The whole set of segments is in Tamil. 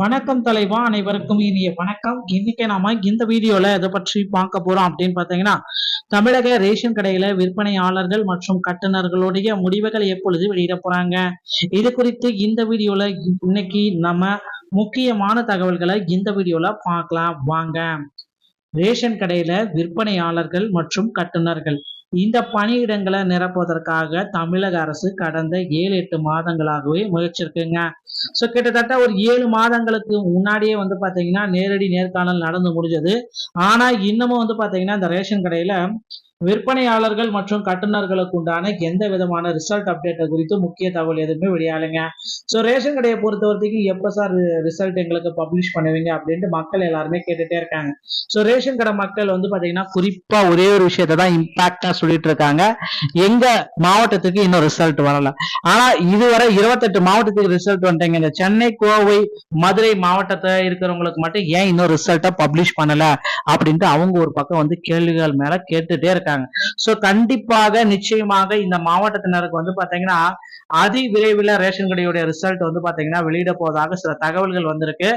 வணக்கம் தலைவா, அனைவருக்கும் இனிய வணக்கம். இன்னைக்கு நாம இந்த வீடியோல எதை பற்றி பார்க்க போறோம் அப்படின்னு பாத்தீங்கன்னா, தமிழக ரேஷன் கடையில விற்பனையாளர்கள் மற்றும் கட்டுநர்களுடைய முடிவுகள் எப்பொழுது வெளியிட போறாங்க, இது குறித்து இந்த வீடியோல இன்னைக்கு நம்ம முக்கியமான தகவல்களை இந்த வீடியோல பார்க்கலாம் வாங்க. ரேஷன் கடையில விற்பனையாளர்கள் மற்றும் கட்டுநர்கள் இந்த பணியிடங்களை நிரப்புவதற்காக தமிழக அரசு கடந்த 7-8 மாதங்களாகவே முயற்சிருக்குங்க. ஸோ கிட்டத்தட்ட ஒரு 7 மாதங்களுக்கு முன்னாடியே பாத்தீங்கன்னா நேரடி நேர்காணல் நடந்து முடிஞ்சது. ஆனா இன்னமும் பாத்தீங்கன்னா இந்த ரேஷன் கடையில விற்பனையாளர்கள் மற்றும் கட்டுநர்களுக்கு உண்டான எந்த விதமான ரிசல்ட் அப்டேட் குறித்து முக்கிய தகவல் எதுவுமே வெளியாளுங்க. ஸோ ரேஷன் கடையை பொறுத்த வரைக்கும் எப்ப சார் ரிசல்ட் எங்களுக்கு பப்ளிஷ் பண்ணுவீங்க அப்படின்ட்டு மக்கள் எல்லாருமே கேட்டுட்டே இருக்காங்க. ஸோ ரேஷன் கடை மக்கள் பாத்தீங்கன்னா குறிப்பா ஒரே ஒரு விஷயத்தை தான் இம்பாக்டா சொல்லிட்டு இருக்காங்க, எங்க மாவட்டத்துக்கு இன்னும் ரிசல்ட் வரல. ஆனா இதுவரை 28 மாவட்டத்துக்கு ரிசல்ட் வந்துட்டீங்க. இந்த சென்னை, கோவை, மதுரை மாவட்டத்தை இருக்கிறவங்களுக்கு மட்டும் ஏன் இன்னும் ரிசல்ட்டை பப்ளிஷ் பண்ணல அப்படின்ட்டு அவங்க ஒரு பக்கம் கேள்விகள் மேல கேட்டுட்டே இருக்காங்க. சோ கண்டிப்பாக நிச்சயமாக இந்த மாவட்டத்தினருக்கு பாத்தீங்கன்னா அதி விரைவில் ரேஷன் கடையுடைய ரிசல்ட் பாத்தீங்கன்னா வெளியிட போவதாக சில தகவல்கள் வந்திருக்கு.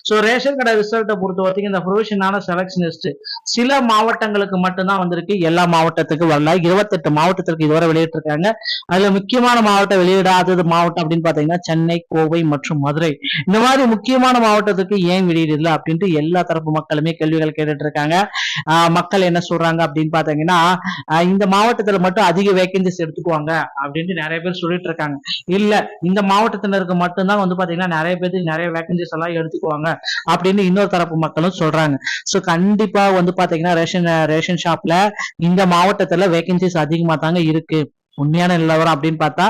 சோ ரேஷன் கடை ரிசல்ட்டை பொறுத்த வரைக்கும் இந்த ப்ரொவிஷனான செலக்ஷன் லிஸ்ட் சில மாவட்டங்களுக்கு மட்டும்தான் வந்திருக்கு, எல்லா மாவட்டத்துக்கு வரல. 28 மாவட்டத்திற்கு இதுவரை வெளியிட்டிருக்காங்க. அதுல முக்கியமான மாவட்டம் வெளியிடாதது மாவட்டம் அப்படின்னு பாத்தீங்கன்னா சென்னை, கோவை மற்றும் மதுரை. இந்த மாதிரி முக்கியமான மாவட்டத்துக்கு ஏன் வெளியிடல அப்படின்ட்டு எல்லா தரப்பு மக்களுமே கேள்விகள் கேட்டுட்டு இருக்காங்க. மக்கள் என்ன சொல்றாங்க அப்படின்னு பாத்தீங்கன்னா, இந்த மாவட்டத்துல மட்டும் அதிக வேகன்சிஸ் எடுத்துக்குவாங்க அப்படின்ட்டு நிறைய பேர் சொல்லிட்டு இருக்காங்க. இல்ல, இந்த மாவட்டத்தினருக்கு மட்டும்தான் பாத்தீங்கன்னா நிறைய பேருக்கு நிறைய வேகன்சிஸ் எல்லாம் எடுத்துக்குவாங்க அப்படின்னு இன்னொரு தரப்பு மக்களும் சொல்றாங்க. சோ கண்டிப்பா பாத்தீங்கன்னா ரேஷன் ஷாப்ல இந்த மாவட்டத்துல வேகன்சிஸ் அதிகமா தாங்க இருக்கு. உண்மையான நிலவரம் அப்படின்னு பார்த்தா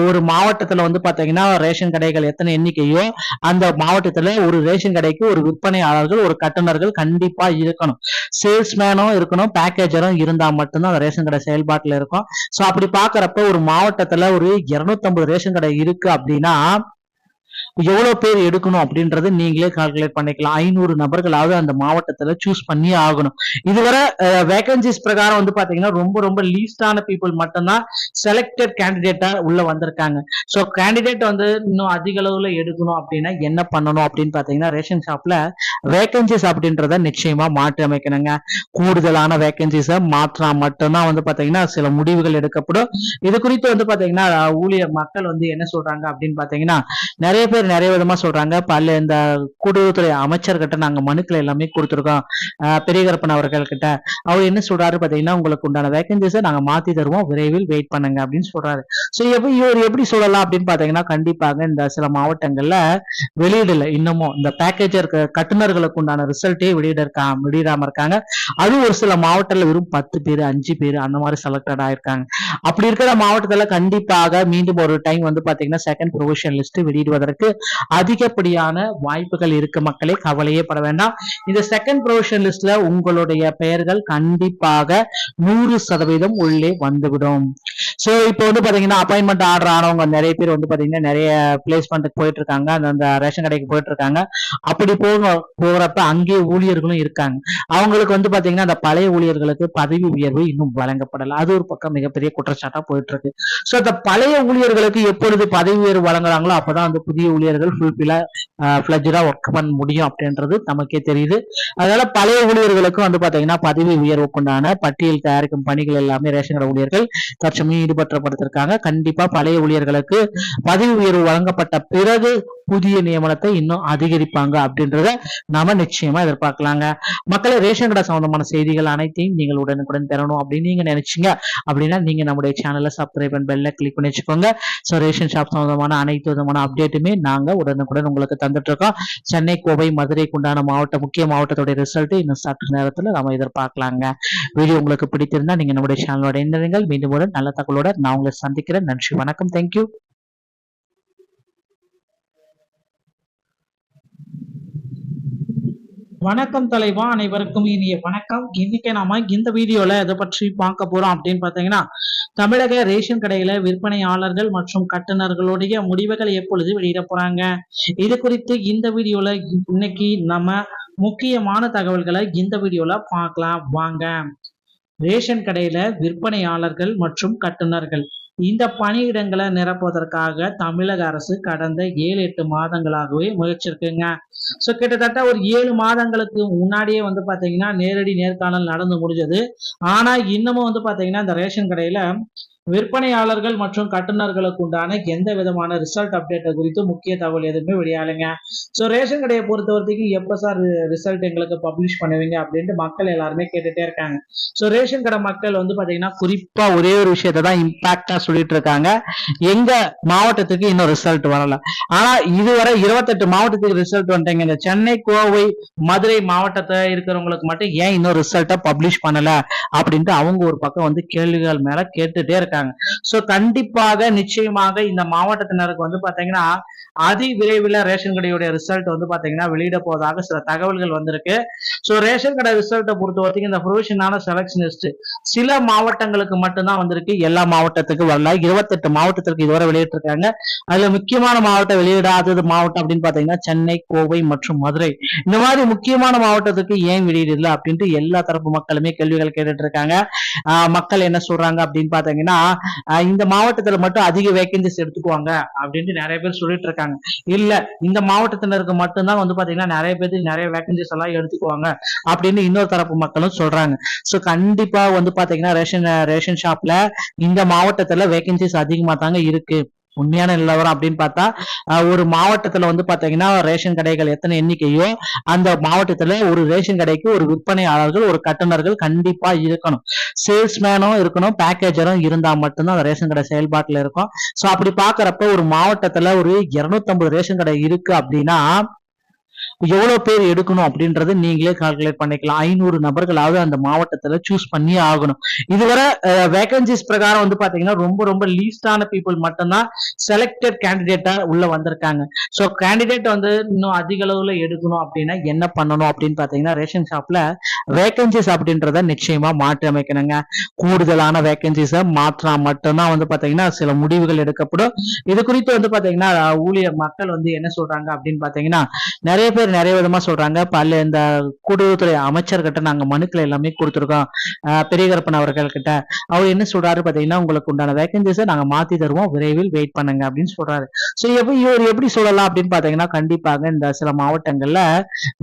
ஒரு மாவட்டத்துல பாத்தீங்கன்னா ரேஷன் கடைகள் எத்தனை எண்ணிக்கையோ அந்த மாவட்டத்துல ஒரு ரேஷன் கடைக்கு ஒரு விற்பனையாளர்கள், ஒரு கட்டுநர்கள் கண்டிப்பா இருக்கணும். சேல்ஸ்மேனும் இருக்கணும், பேக்கேஜரும் இருந்தா மட்டும்தான் அந்த ரேஷன் கடை செயல்பாட்டுல இருக்கும். சோ அப்படி பாக்குறப்ப ஒரு மாவட்டத்துல ஒரு 250 ரேஷன் கடை இருக்கு அப்படின்னா எவ்வளவு பேர் எடுக்கணும் அப்படின்றது நீங்களே கால்குலேட் பண்ணிக்கலாம். 500 நபர்களாவது அந்த மாவட்டத்துல சூஸ் பண்ணி ஆகணும். இதுவரை வேகன்சிஸ் பிரகாரம் பாத்தீங்கன்னா ரொம்ப ரொம்ப லீஸ்டான பீப்புள் மட்டும்தான் செலக்டட் கேண்டிடேட்டா உள்ள வந்திருக்காங்க. சோ கேண்டிடேட் இன்னும் அதிக அளவுல எடுக்கணும் அப்படின்னா என்ன பண்ணணும் அப்படின்னு பாத்தீங்கன்னா, ரேஷன் ஷாப்ல வேகன்சிஸ் அப்படின்றத நிச்சயமா மாற்றி அமைக்கணுங்க. கூடுதலான வேகன்சிஸ மாற்றா மட்டும்தான் பாத்தீங்கன்னா சில முடிவுகள் எடுக்கப்படும். இது குறித்து பாத்தீங்கன்னா ஊழியர் மக்கள் என்ன சொல்றாங்க அப்படின்னு பாத்தீங்கன்னா, நிறைய பேர் நிறைய விதமா சொல்றாங்க. பல இந்த கூட்டுறவுத்துறை அமைச்சர்கிட்ட நாங்க மனுக்கள் எல்லாமே கொடுத்திருக்கோம், பெரியகரப்பன் அவர்கள் கிட்ட. அவர் என்ன சொல்றாரு பாத்தீங்கன்னா, உங்களுக்கு உண்டான வேகன்சிஸை நாங்க மாத்தி தருவோம், விரைவில் வெயிட் பண்ணுங்க அப்படின்னு சொல்றாரு. சோ இவர் எப்படி சொல்லலாம் அப்படின்னு பாத்தீங்கன்னா, கண்டிப்பாக இந்த சில மாவட்டங்கள்ல வெளியிடல, இன்னமும் இந்த பேக்கேஜர் கட்டுநர்களுக்கு உண்டான ரிசல்ட்டே வெளியிடாம இருக்காங்க. அது ஒரு சில மாவட்டத்துல வெறும் 10 பேர் 5 பேர் அந்த மாதிரி செலக்டட் ஆயிருக்காங்க. அப்படி இருக்கிற மாவட்டத்துல கண்டிப்பாக மீண்டும் ஒரு டைம் பாத்தீங்கன்னா செகண்ட் ப்ரொவிஷன் லிஸ்ட் வெளியிடுவதற்கு அதிகப்படியான வாய்ப்புகள் இருக்கு. மக்களே கவலையே பட வேண்டாம். இந்த செகண்ட் ப்ரொவிஷன் லிஸ்ட்ல உங்களுடைய பெயர்கள் கண்டிப்பாக 100% உள்ளே வந்துவிடும். சோ இப்போ பாத்தீங்கன்னா அப்பாயின்மெண்ட் ஆர்டர் ஆனவங்க நிறைய பேர் பாத்தீங்கன்னா நிறைய பிளேஸ்மெண்ட்டுக்கு போயிட்டு இருக்காங்க, அந்த ரேஷன் கடைக்கு போயிட்டு இருக்காங்க. அப்படி போகிறப்ப அங்கே ஊழியர்களும் இருக்காங்க. அவங்களுக்கு பாத்தீங்கன்னா அந்த பழைய ஊழியர்களுக்கு பதவி உயர்வு இன்னும் வழங்கப்படல. அது ஒரு பக்கம் மிகப்பெரிய குற்றச்சாட்டா போயிட்டு இருக்கு. சோ அந்த பழைய ஊழியர்களுக்கு எப்பொழுது பதவி உயர்வு வழங்குறாங்களோ அப்பதான் புதிய ஊழியர்கள் ஃபுல்ஃபிளா ஒர்க் பண்ண முடியும் அப்படின்றது நமக்கே தெரியுது. அதனால பழைய ஊழியர்களுக்கும் பாத்தீங்கன்னா பதவி உயர்வுக்குண்டான பட்டியல் தயாரிக்கும் பணிகள் எல்லாமே ரேஷன் கடை ஊழியர்கள் தற்சமயம் ஈடுபடுத்தப்பட்டிருக்காங்க. கண்டிப்பா பழைய ஊழியர்களுக்கு பதவி உயர்வு வழங்கப்பட்ட பிறகு புதிய நியமனத்தை இன்னும் அதிகரிப்பாங்க அப்படின்றத நாம நிச்சயமா எதிர்பார்க்கலாங்க. மக்களை ரேஷன் கடை சம்பந்தமான செய்திகள் அனைத்தையும் நீங்கள் உடனுக்குடன் பெறணும் அப்படின்னு நீங்க நினைச்சீங்க அப்படின்னா நீங்க நம்முடைய சேனலை சப்ஸ்கிரைப் அண்ட் பெல்ல கிளிக் பண்ணி வச்சுக்கோங்க. ஸோ ரேஷன் ஷாப் சம்பந்தமான அனைத்து விதமான அப்டேட்டுமே நாங்க உடனுக்குடன் உங்களுக்கு தந்துட்டு இருக்கோம். சென்னை, கோவை, மதுரைக்கு உண்டான முக்கிய மாவட்டத்துடைய ரிசல்ட் இன்னும் சற்று நேரத்துல நம்ம எதிர்பார்க்கலாங்க. வீடியோ உங்களுக்கு பிடித்திருந்தா நீங்க நம்முடைய சேனலோட இணைந்திருங்கள். மீண்டும் ஒரு நல்ல தகவலோட நான் உங்களை சந்திக்கிறேன். நன்றி, வணக்கம், தேங்க்யூ. வணக்கம் தலைவா, அனைவருக்கும் இனிய வணக்கம். இன்னைக்கு நாம இந்த வீடியோல எதை பற்றி பார்க்க போறோம் அப்படின்னு பாத்தீங்கன்னா, தமிழக ரேஷன் கடையில விற்பனையாளர்கள் மற்றும் கட்டுநர்களுடைய முடிவுகள் எப்பொழுது வெளியிட போறாங்க, இது குறித்து இந்த வீடியோல இன்னைக்கு நம்ம முக்கியமான தகவல்களை இந்த வீடியோல பார்க்கலாம் வாங்க. ரேஷன் கடையில விற்பனையாளர்கள் மற்றும் கட்டுநர்கள் இந்த பணியிடங்களை நிரப்புவதற்காக தமிழக அரசு கடந்த 7-8 மாதங்களாகவே முயற்சிருக்குங்க. சோ கிட்டத்தட்ட ஒரு 7 மாதங்களுக்கு முன்னாடியே வந்து பாத்தீங்கன்னா நேரடி நேர்காணல் நடந்து முடிஞ்சது. ஆனா இன்னமும் வந்து பாத்தீங்கன்னா இந்த ரேஷன் கடையில விற்பனையாளர்கள் மற்றும் கட்டுநர்களுக்கு உண்டான எந்த விதமான ரிசல்ட் அப்டேட் குறித்து முக்கிய தகவல் எதுவுமே வெளியாகலைங்க. ஸோ ரேஷன் கடையை பொறுத்த வரைக்கும் எப்போ சார் ரிசல்ட் எங்களுக்கு பப்ளிஷ் பண்ணுவீங்க அப்படின்ட்டு மக்கள் எல்லாருமே கேட்டுட்டே இருக்காங்க. ஸோ ரேஷன் கடை மக்கள் வந்து பாத்தீங்கன்னா குறிப்பா ஒரே ஒரு விஷயத்தை தான் இம்பாக்டா சொல்லிட்டு இருக்காங்க. எங்க மாவட்டத்துக்கு இன்னும் ரிசல்ட் வரல. ஆனா இதுவரை 28 மாவட்டத்துக்கு ரிசல்ட் வந்துட்டீங்க. இந்த சென்னை, கோவை, மதுரை மாவட்டத்தை இருக்கிறவங்களுக்கு மட்டும் ஏன் இன்னும் ரிசல்ட்டை பப்ளிஷ் பண்ணல அப்படின்ட்டு அவங்க ஒரு பக்கம் வந்து கேள்விகள் மேல கேட்டுட்டே இருக்காங்க. சோ கண்டிப்பாக நிச்சயமாக இந்த மாவட்டத்தினருக்கு வந்து பாத்தீங்கன்னா அதி விரைவில் ரேஷன் கடையுடைய ரிசல்ட் வந்து பாத்தீங்கன்னா வெளியிட போவதாக சில தகவல்கள் வந்திருக்கு. சோ ரேஷன் கடை ரிசல்ட்டை பொறுத்த வரைக்கும் இந்த ப்ரொவிஷனான செலக்ஷன் லிஸ்ட் சில மாவட்டங்களுக்கு மட்டும்தான் வந்திருக்கு, எல்லா மாவட்டத்துக்கு வரல. 28 மாவட்டத்திற்கு இதுவரை வெளியிட்டிருக்காங்க. அதுல முக்கியமான மாவட்டம் வெளியிடாதது மாவட்டம் அப்படின்னு பாத்தீங்கன்னா சென்னை, கோவை மற்றும் மதுரை. இந்த மாதிரி முக்கியமான மாவட்டத்துக்கு ஏன் வெளியிடல அப்படின்ட்டு எல்லா தரப்பு மக்களுமே கேள்விகள் கேட்டுட்டு இருக்காங்க. மக்கள் என்ன சொல்றாங்க அப்படின்னு பாத்தீங்கன்னா இந்த மாவட்டத்துல மட்டும் அதிக வேகன்சிஸ் எடுத்துக்குவாங்க அப்படின்ட்டு நிறைய பேர் சொல்லிட்டு இருக்காங்க. இல்ல இந்த மாவட்டத்தினருக்கு மட்டும்தான் வந்து பாத்தீங்கன்னா நிறைய பேருக்கு நிறைய வேகன்சிஸ் எல்லாம் எடுத்துக்குவாங்க அப்படின்னு இன்னொரு தரப்பு மக்களும் சொல்றாங்க. சோ கண்டிப்பா வந்து பாத்தீங்கன்னா ரேஷன் ஷாப்ல இந்த மாவட்டத்துல வேகன்சிஸ் அதிகமா தாங்க இருக்கு. உண்மையான நிலவரம் அப்படின்னு பார்த்தா ஒரு மாவட்டத்துல வந்து பாத்தீங்கன்னா ரேஷன் கடைகள் எத்தனை எண்ணிக்கையோ அந்த மாவட்டத்துல ஒரு ரேஷன் கடைக்கு ஒரு விற்பனையாளர்கள், ஒரு கட்டுநர்கள் கண்டிப்பா இருக்கணும். சேல்ஸ்மேனும் இருக்கணும், பேக்கேஜரும் இருந்தா மட்டும்தான் அந்த ரேஷன் கடை செயல்பாட்டுல இருக்கும். சோ அப்படி பாக்குறப்ப ஒரு மாவட்டத்துல ஒரு 250 ரேஷன் கடை இருக்கு அப்படின்னா எவ்வளவு பேர் எடுக்கணும் அப்படின்றத நீங்களே கால்குலேட் பண்ணிக்கலாம். 500 நபர்களாவது அந்த மாவட்டத்துல சூஸ் பண்ணி ஆகணும். இதுவரை வேகன்சிஸ் பிரகாரம் வந்து பாத்தீங்கன்னா ரொம்ப ரொம்ப லீஸ்டான பீப்புள் மட்டும்தான் செலக்டட் கேண்டிடேட்டா உள்ள வந்திருக்காங்க. சோ கேண்டிடேட் வந்து இன்னும் அதிக அளவுல எடுக்கணும் அப்படின்னா என்ன பண்ணணும் அப்படின்னு பாத்தீங்கன்னா ரேஷன் ஷாப்ல வேகன்சிஸ் அப்படின்றத நிச்சயமா மாற்றி அமைக்கணுங்க. கூடுதலான வேகன்சிஸை மாற்றினா மட்டும்தான் வந்து பாத்தீங்கன்னா சில முடிவுகள் எடுக்கப்படும். இது குறித்து வந்து பாத்தீங்கன்னா ஊழியர் மக்கள் வந்து என்ன சொல்றாங்க அப்படின்னு பாத்தீங்கன்னா நிறைய பேர் நிறைய விதமா சொல்றாங்க. பல இந்த கூட்டுறவுத்துறை அமைச்சர்கிட்ட நாங்க மனுக்களை எல்லாமே கொடுத்துருக்கோம், பெரியகரப்பன் அவர்கள் கிட்ட. அவர் என்ன சொல்றாரு பாத்தீங்கன்னா உங்களுக்கு உண்டான வேகன்சிஸை நாங்க மாத்தி தருவோம், விரைவில் வெயிட் பண்ணுங்க அப்படின்னு சொல்றாரு. சோ இவர் எப்படி சொல்லலாம் அப்படின்னு பாத்தீங்கன்னா கண்டிப்பாக இந்த சில மாவட்டங்கள்ல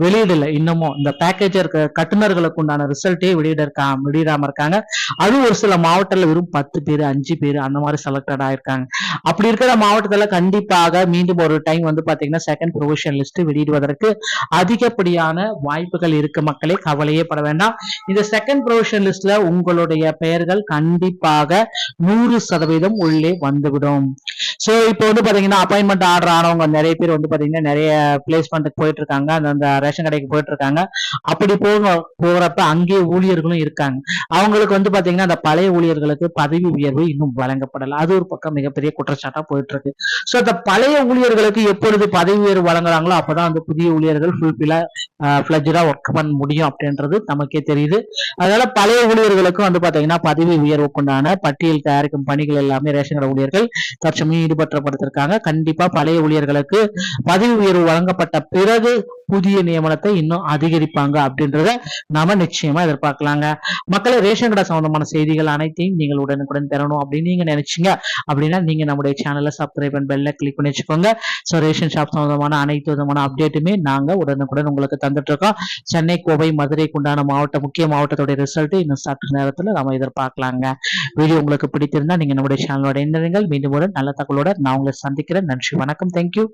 வெளியிடல. இன்னமும் இந்த பேக்கேஜர் கட்டுநர்களுக்கு உண்டான ரிசல்ட்டே வெளியிடாம இருக்காங்க. அது ஒரு சில மாவட்டத்துல வெறும் 10 பேர் 5 பேர் அந்த மாதிரி செலக்டட் ஆயிருக்காங்க. அப்படி இருக்கிற மாவட்டத்துல கண்டிப்பாக மீண்டும் ஒரு டைம் வந்து பாத்தீங்கன்னா செகண்ட் ப்ரொவிஷன் லிஸ்ட் வெளியிடுவதற்கு அதிகப்படியான வாய்ப்புகள் இருக்கு. மக்களே கவலையே பட வேண்டாம். இந்த செகண்ட் ப்ரொவிஷன் லிஸ்ட்ல உங்களுடைய பெயர்கள் கண்டிப்பாக 100% உள்ளே வந்துவிடும். சோ இப்போ வந்து பாத்தீங்கன்னா அப்பாயின்மெண்ட் ஆர்டர் ஆனவங்க நிறைய பேர் வந்து பாத்தீங்கன்னா நிறைய பிளேஸ்மெண்ட்டுக்கு போயிட்டு இருக்காங்க, அந்த ரேஷன் கடைக்கு போயிட்டு இருக்காங்க. அப்படி போறப்ப அங்கே ஊழியர்களும் இருக்காங்க. அவங்களுக்கு வந்து பாத்தீங்கன்னா அந்த பழைய ஊழியர்களுக்கு பதவி உயர்வு இன்னும் வழங்கப்படல. அது ஒரு பக்கம் மிகப்பெரிய குற்றச்சாட்டா போயிட்டு இருக்கு. சோ அந்த பழைய ஊழியர்களுக்கு எப்பொழுது பதவி உயர்வு வழங்குறாங்களோ அப்பதான் அந்த புதிய ஊழியர்கள் ஃபுல்ஃபிளா ஒர்க் பண்ண முடியும் அப்படின்றது நமக்கே தெரியுது. அதனால பழைய ஊழியர்களுக்கும் வந்து பாத்தீங்கன்னா பதவி உயர்வுக்குண்டான பட்டியல் தயாரிக்கும் பணிகள் எல்லாமே ரேஷன் கடை ஊழியர்கள் தற்சமயம் ஈடுபடுத்தப்பட்டிருக்காங்க. கண்டிப்பா பழைய ஊழியர்களுக்கு பதவி உயர்வு வழங்கப்பட்ட பிறகு புதிய நியமனத்தை இன்னும் அதிகரிப்பாங்க அப்படின்றத நாம நிச்சயமா எதிர்பார்க்கலாங்க. மக்களை ரேஷன் கடை சம்பந்தமான செய்திகள் அனைத்தையும் நீங்கள் உடனுக்குடன் பெறணும் அப்படின்னு நீங்க நினைச்சீங்க அப்படின்னா நீங்க நம்முடைய சேனலை சப்ஸ்கிரைப் அண்ட் பெல்ல கிளிக் பண்ணி வச்சுக்கோங்க. ஸோ ரேஷன் ஷாப் சம்பந்தமான அனைத்து விதமான அப்டேட்டுமே நாங்க உடனுக்குடன் உங்களுக்கு தந்துட்டு இருக்கோம். சென்னை, கோவை, மதுரைக்கு உண்டான முக்கிய மாவட்டத்துடைய ரிசல்ட் இன்னும் சற்று நேரத்துல நம்ம எதிர்பார்க்கலாங்க. வீடியோ உங்களுக்கு பிடித்திருந்தா நீங்க நம்முடைய சேனலோட இணைந்திருங்கள். மீண்டும் ஒரு நல்ல தகவலோட நான் உங்களை சந்திக்கிறேன். நன்றி, வணக்கம், தேங்க்யூ.